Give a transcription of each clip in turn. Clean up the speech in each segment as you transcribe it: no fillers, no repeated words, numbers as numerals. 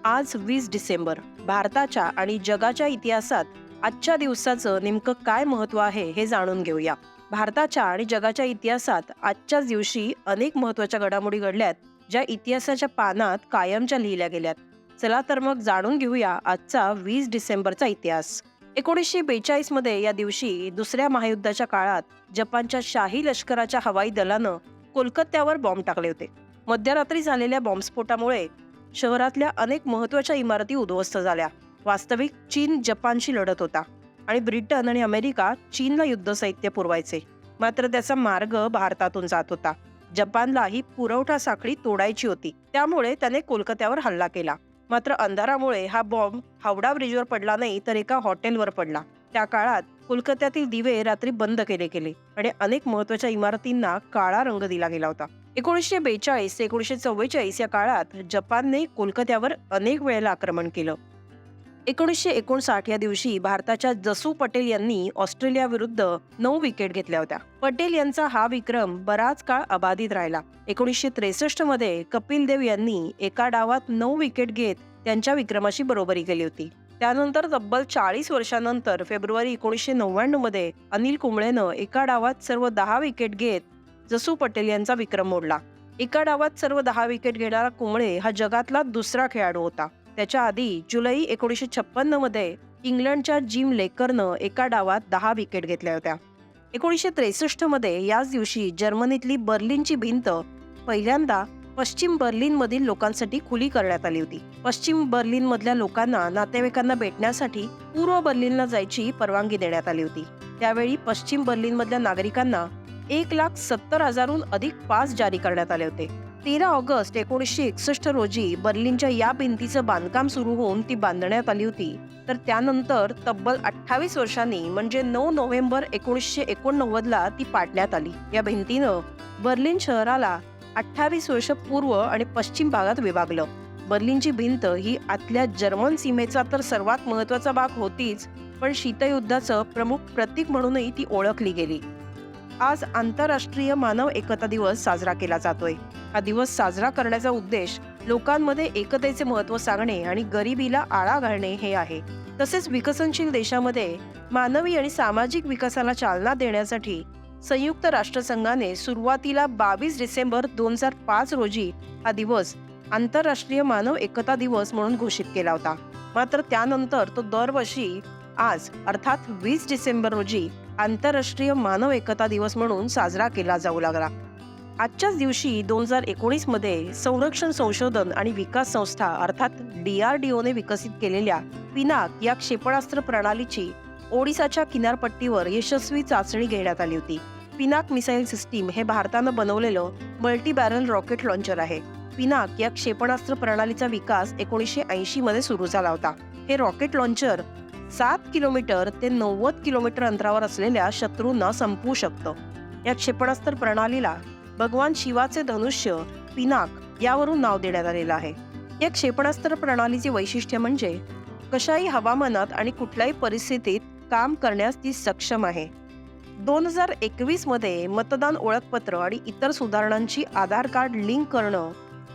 आज 20 डिसेंबर. भारताच्या आणि जगाच्या इतिहासात आजच्या दिवसाचं नेमकं काय महत्त्व आहे हे जाणून घेऊया. भारताच्या आणि जगाच्या इतिहासात आजच्याच दिवशी अनेक महत्त्वाच्या घडामोडी घडल्यात, ज्या इतिहासाच्या पानात कायमच्या लिहिल्या गेल्यात. चला तर मग जाणून घेऊया आजचा 20 डिसेंबरचा इतिहास. 1942 मध्ये या दिवशी दुसऱ्या महायुद्धाच्या काळात जपानच्या शाही लष्कराच्या हवाई दलानं कोलकात्यावर बॉम्ब टाकले होते. मध्यरात्री झालेल्या बॉम्बस्फोटामुळे शहरातल्या अनेक महत्त्वाच्या इमारती उद्ध्वस्त झाल्या. वास्तविक चीन जपानशी लढत होता आणि ब्रिटन आणि अमेरिका चीनला युद्ध साहित्य पुरवायचे. मात्र त्याचा मार्ग भारतातून जात होता. जपानला ही पुरवठा साखळी तोडायची होती, त्यामुळे त्याने कोलकात्यावर हल्ला केला. मात्र अंधारामुळे हा बॉम्ब हावडा ब्रिजवर पडला नाही, तर एका हॉटेलवर पडला. त्या काळात कोलकात्यातील दिवे रात्री बंद केले गेले आणि अनेक महत्त्वाच्या इमारतींना काळा रंग दिला गेला होता. 1942 ते 1944 या काळात जपानने कोलकात्यावर अनेक वेळेला आक्रमण केलं. 1959 या दिवशी भारताच्या जसू पटेल यांनी ऑस्ट्रेलियाविरुद्ध 9 विकेट घेतल्या होत्या. पटेल यांचा हा विक्रम बराच काळ अबाधित राहिला. 1963 मध्ये कपिल देव यांनी एका डावात 9 विकेट घेत त्यांच्या विक्रमाशी बरोबरी केली होती. त्यानंतर तब्बल 40 वर्षांनंतर फेब्रुवारी 1999 मध्ये अनिल कुंबळेनं एका डावात सर्व 10 विकेट घेत जसू पटेल यांचा विक्रम मोडला. एका डावात सर्व 10 विकेट घेणारा कुंबळे हा जगातला दुसरा खेळाडू होता. त्याच्या आधी जुलै 1956 मध्ये इंग्लंडच्या जिम लेकरनं एका डावात 10 विकेट घेतल्या होत्या. 1963 मध्ये याच दिवशी जर्मनीतली बर्लिनची भिंत पहिल्यांदा पश्चिम बर्लिन मधील लोकांसाठी खुली करण्यात आली होती. पश्चिम बर्लिन मधल्या लोकांना नातेवाईकांना भेटण्यासाठी पूर्व बर्लिनला जायची परवानगी देण्यात आली होती. त्यावेळी पश्चिम बर्लिन मधल्या नागरिकांना 1,70,000हून अधिक पास जारी करण्यात आले होते. 13 ऑगस्ट 1961 रोजी बर्लिनच्या या भिंतीचं बांधकाम सुरू होऊन ती बांधण्यात आली होती. तर त्यानंतर तब्बल 28 वर्षांनी म्हणजे 9 नोव्हेंबर 1989 ला ती पाडण्यात आली. या भिंतीनं बर्लिन शहराला 28 वर्ष पूर्व आणि पश्चिम भागात विभागलं. बर्लिनची भिंत ही आतल्या जर्मन सीमेचा तर सर्वात महत्त्वाचा भाग होतीच, पण शीतयुद्धाचं प्रमुख प्रतीक म्हणूनही ती ओळखली गेली. आज आंतरराष्ट्रीय मानव एकता दिवस साजरा केला जातोय. हा दिवस साजरा करण्याचा उद्देश लोकांमध्ये एकतेचे महत्त्व सांगणे आणि गरिबीला आळा घालणे हे आहे. तसेच विकसनशील देशामध्ये मानवी आणि सामाजिक विकासाला चालना देण्यासाठी संयुक्त राष्ट्रसंघाने सुरुवातीला 22 डिसेंबर 2005 रोजी हा दिवस आंतरराष्ट्रीय मानव एकता दिवस म्हणून घोषित केला होता. मात्र त्यानंतर तो दरवर्षी आज अर्थात 20 डिसेंबर रोजी आंतरराष्ट्रीय मानव एकता दिवस म्हणून साजरा केला जाऊ लागला. आजच्याच दिवशी 2019 मध्ये संरक्षण संशोधन आणि विकास संस्था अर्थात DRDOने विकसित केलेल्या पिनाक या क्षेपणास्त्र प्रणालीची ओडिसाच्या किनारपट्टीवर यशस्वी चाचणी घेण्यात आली होती. पिनाक मिसाईल सिस्टीम हे भारतानं बनवलेलं मल्टी बॅरल रॉकेट लॉन्चर आहे. पिनाक या क्षेपणास्त्र प्रणालीचा विकास 1980 मध्ये सुरू झाला होता. हे रॉकेट लॉन्चर 7 किलोमीटर ते 90 किलोमीटर अंतरावर असलेल्या शत्रूंना संपवू शकतं. या क्षेपणास्त्र प्रणालीला भगवान शिवाचे धनुष्य पिनाक यावरून नाव देण्यात आलेलं आहे. या क्षेपणास्त्र प्रणालीचे वैशिष्ट्य म्हणजे कशाही हवामानात आणि कुठल्याही परिस्थितीत काम करण्यास ती सक्षम आहे. 2021 मध्ये मतदान ओळखपत्र आणि इतर सुधारणांची आधार कार्ड लिंक करणं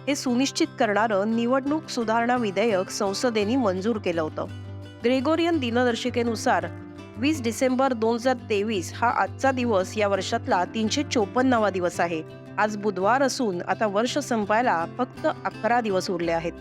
हे सुनिश्चित करणारं निवडणूक सुधारणा विधेयक संसदेने मंजूर केलं होतं. ग्रेगोरियन दिनदर्शिकेनुसार 20 डिसेंबर 2023 हा आजचा दिवस या वर्षातला 354वा दिवस आहे. आज बुधवार असून आता वर्ष संपायला फक्त 11 दिवस उरले आहेत.